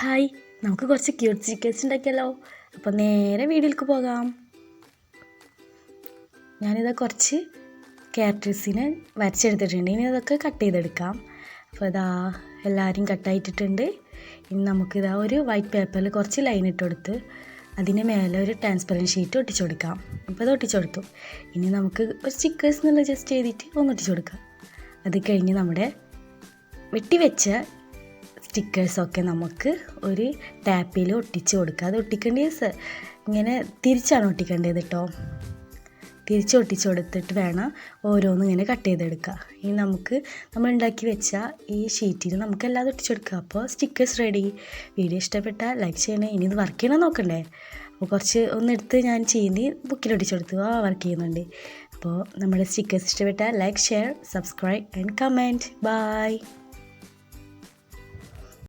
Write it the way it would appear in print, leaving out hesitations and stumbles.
Hi നമുക്ക് കുറച്ച് cute stickers ഉണ്ടാക്കിയല്ലോ. അപ്പോൾ നേരെ വീഡിയോയിലേക്ക് പോകാം. ഞാനിതാ കുറച്ച് ക്യാരക്ടേഴ്സിനെ വരച്ചെടുത്തിട്ടുണ്ട്. ഇനി അതൊക്കെ കട്ട് ചെയ്തെടുക്കാം. അപ്പോൾ ഇതാ എല്ലാവരും കട്ടായിട്ടിട്ടുണ്ട്. ഇനി നമുക്കിതാ ഒരു വൈറ്റ് പേപ്പറിൽ കുറച്ച് ലൈൻ ഇട്ട് കൊടുത്ത് അതിന് മേലെ ഒരു ട്രാൻസ്പെറൻറ്റ് ഷീറ്റ് ഒട്ടിച്ചു കൊടുക്കാം. അപ്പോൾ അത് ഒട്ടിച്ചു കൊടുത്തു. ഇനി നമുക്ക് ഒരു സ്റ്റിക്കേഴ്സ് എന്നുള്ള ജസ്റ്റ് ചെയ്തിട്ട് ഒന്ന് ഒട്ടിച്ചു കൊടുക്കാം. അത് കഴിഞ്ഞ് നമ്മുടെ വെട്ടിവെച്ച സ്റ്റിക്കേഴ്സൊക്കെ നമുക്ക് ഒരു ടാപ്പിൽ ഒട്ടിച്ച് കൊടുക്കുക. അത് ഒട്ടിക്കേണ്ടത് ഇങ്ങനെ തിരിച്ചാണ് ഒട്ടിക്കേണ്ടത് കേട്ടോ. തിരിച്ച് ഒട്ടിച്ച് കൊടുത്തിട്ട് വേണം ഓരോന്നും ഇങ്ങനെ കട്ട് ചെയ്തെടുക്കുക. ഇനി നമ്മൾ ഉണ്ടാക്കി വെച്ച ഈ ഷീറ്റിൽ നമുക്ക് എല്ലാം ഒട്ടിച്ചു കൊടുക്കുക. അപ്പോൾ സ്റ്റിക്കേഴ്സ് റെഡി. വീഡിയോ ഇഷ്ടപ്പെട്ടാൽ ലൈക്ക് ചെയ്യണേ. ഇനി ഇത് വർക്ക് ചെയ്യണം നോക്കണ്ടേ. അപ്പോൾ കുറച്ച് ഒന്നെടുത്ത് ഞാൻ ചെയ്യുന്ന ബുക്കിൽ ഒട്ടിച്ചു കൊടുത്തു. വർക്ക് ചെയ്യുന്നുണ്ട്. അപ്പോൾ നമ്മുടെ സ്റ്റിക്കേഴ്സ് ഇഷ്ടപ്പെട്ടാൽ like, share, subscribe and comment. By.